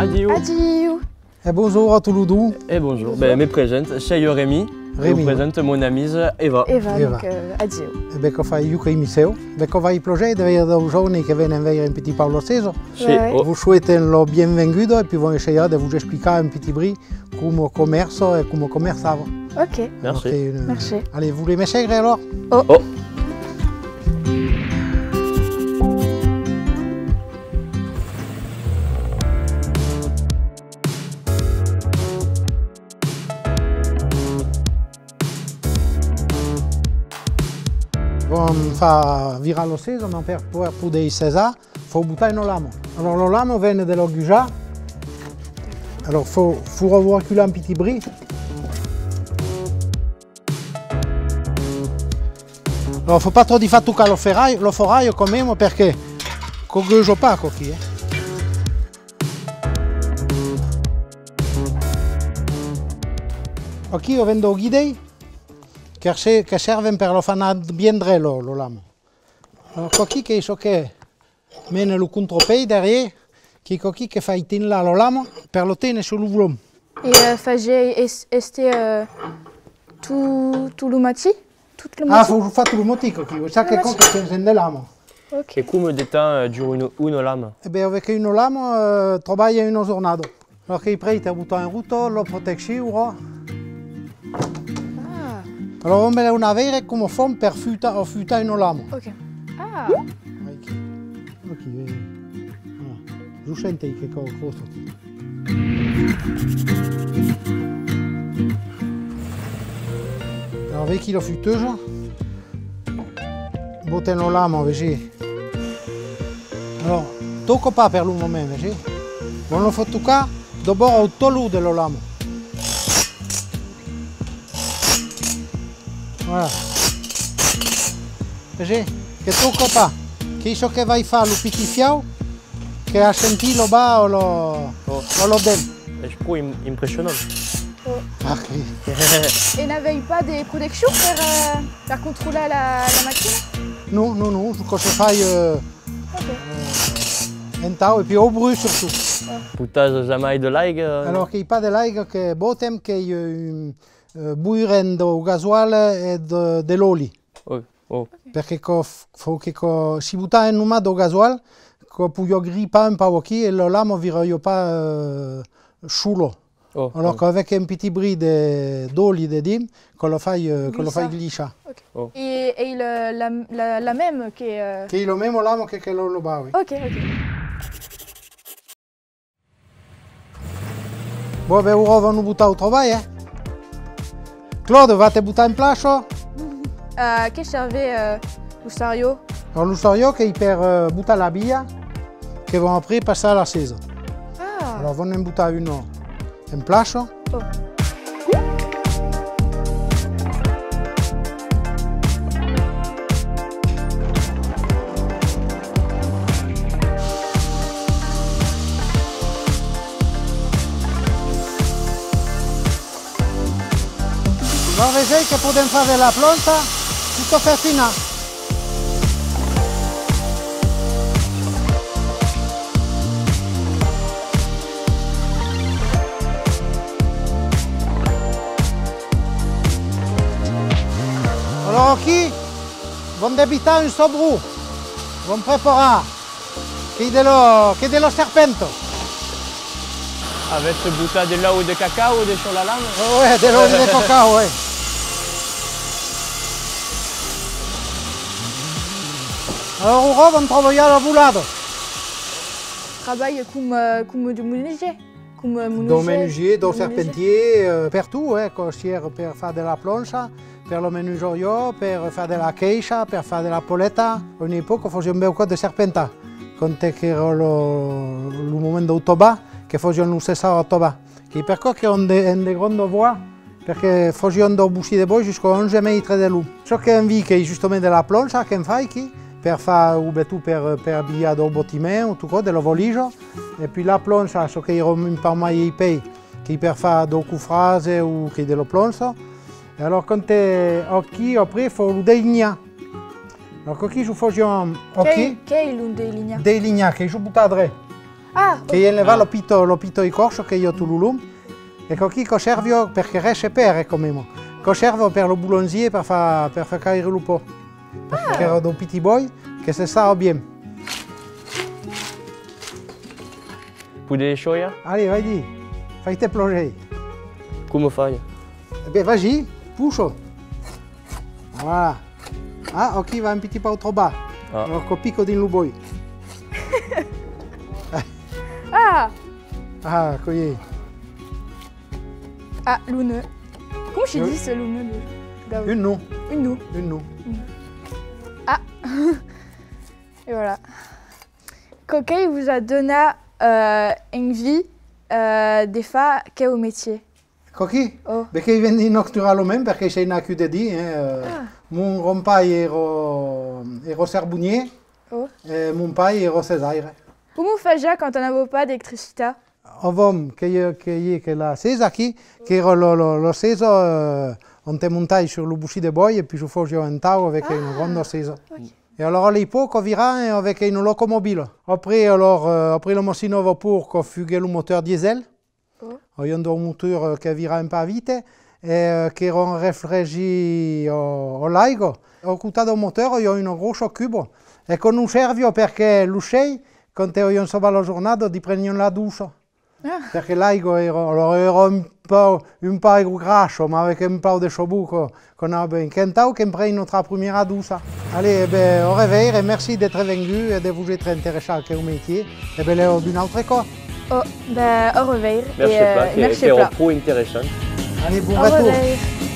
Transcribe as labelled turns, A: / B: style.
A: Adio.
B: Adio.
C: E bonjour a Touloudou.
A: Et bonjour. Ben, me présente, sei Rémi. Je vous présente mon amie Eva.
B: Eva, donc adio.
C: E beh, che fai io che mi seu. Beh, che vai plogé, deve ir dau giorni che viene vedere un petit Paulo Ceso. Vous souhaitez le bienvenido et puis vont essayer de vous expliquer un petit bris come commerce et come commerçava.
B: Ok.
A: Merci.
B: Merci.
C: Allez, vous voulez m'essayer alors?
B: Oh.
A: Oh.
C: Vom fa virar lo Ceso, ma per poter César, faut buttare in lamo. Alors le lamo viene dello Guja. Alors faut reculer un petit bris. Alors faut pas trop di far toccare lo foraio quand même perché coguejo opaco qui. Qui io vendo guidei che servono per lo fare bien dre lo lamo. Allora qui che so che mene lo contropei derrière, qui che fa itinla lo lamo per lo tenere sul volum.
B: Et fagei tout le mati?
C: Ah, faut fare tutto il motico qui, sa che con che si encende lamo.
B: Ok.
A: Et come de temps dure une lame?
C: E beh, avec uno lamo travailla uno giornado. Allora che i preti ha buttato in ruto, lo proteggiamo. Allora on met una vera come forma per futa in lamo.
B: Ok. Ah.
C: Ok, giù senti che cosa. Alors avec la futeuse, botte in lamo, vedi. Alors, tocco pas per un moment, vedi. On lo fa toccare, dopo au tolu dello lamo. Voilà. Vedi? Che tocco pas. Che so che vai a fare lo pitifiao, che ha sentito ba o lo del.
A: Je trouve impressionnant.
C: Ok.
B: Et n'avez pas des protections pour contrôler la machine?
C: Non, quand je fais un tau et puis au bruit surtout.
A: Putage jamais de l'aig?
C: Alors qu'il n'y a pas de l'aig que botem che buiren do gasoil e de l'oli.
A: Oh.
C: Perché si butta in uma do gasoil, che può grippa un po' qui e lo lamo vira pas chulo. Alors qu'avec un petit bris d'oli de dim, qu'on le fait glisser.
B: Okay. Oh. Et la même qui est...
C: Che è lo mesmo lamo che lo bas, oui.
B: Ok.
C: Bon, ben ora vanno buttare al travail, Claude, va te buttare in place?
B: Che serve l'usario?
C: Alors l'usario che è per buttare la bia, che vanno après passare alla sesa.
B: Ah.
C: Alors vanno in buttare uno in place.
B: Oh.
C: Allora vedete che possiamo fare la planta tutto per finire. Allora qui, vamos debitar un sobru, vamos preparar, che dello serpento.
A: Avec ce bouta de l'eau de cacao ou de sur la lame?
C: Ouais, de l'eau de cacao, ouais. Alors ora vamos trabalhar a bulado.
B: Travaille comme du menuisier?
C: Do menuisier, do serpentier, per tout, costière per fare della plancha, per lo menuiserio, per fare della queixa, per fare della poletta. Ogni poco facciamo un bel po' di serpenta. Conte che era il momento del toba, che facciamo lo stesso al toba. Che per cui è un de grande voie, perché facciamo do busci di boi jusqu'à 11 metri di lume. Ciò che invita è giustamente la plancha che fai qui, per fare per abbiare do bottimento, tutto, dello voliggio. E poi la plancha, so che ero un po' mai i pei, che per fare do cufrase o che dello plancha. E allora quando qui après il faut des lignes. Alors qui je faisons
B: Che è l'un dei linea?
C: Des lignes che je butadre.
B: Ah,
C: che io ne va l'opito di corso che io tu l'ulum. E qui conservo perché riesce per come conservo per lo boulanger per far caire il po'. Perché ero un petit boy che se sta bien.
A: Puoi sciogliere?
C: Allez, vai, fai-te plonger.
A: Come fai?
C: Eh bien, vas-y, pousse. Voilà. Ah, ok, va un petit peu trop bas.
A: Ah.
C: Alors, pico din luboi.
B: ah,
C: Ah, così.
B: ah, luneux. Comment je dis ce luneux de...
C: Une nous.
B: Une nous.
C: Une nous.
B: Ah. Et voilà. Coquet vous a donné envie de faire quel métier?
C: Qui?
B: Oh.
C: Perché vendi naturalmente perché sei nato da lì. Mon grand-père era charbonnier et mon père era cesaire.
B: Comment faites-vous quand on n'avait pas d'électricité?
C: Avem che la sesa qui, che era lo seso on te montai sur le boucher de bois et puis je faisais un tao avec une grande sesa. Et alors à l'époque, on virait avec une locomobile. Après le machine à vapeur, qu'on fuguait le moteur diesel. Il y a un moteur qui virait un peu vite et qui era réfrigéré au laigo. Au côté du moteur, il y a une grosse cube. Et qu'on nous servait perché l'uscei, quand on y sauva la journée, di prendere la douche. Perché l'aigo era un po' grasso, ma avec un po' de chabouk qu'on avait incantato, qu'on prenne notre première douche. Allez, au revoir et merci d'être venu et de vous être intéressé au métier. Et bien, une autre fois.
B: Oh, ben, au revoir.
A: Merci,
B: merci
A: c'est un pro intéressant.
C: Allez, bon
B: Au
C: retour.
B: revoir.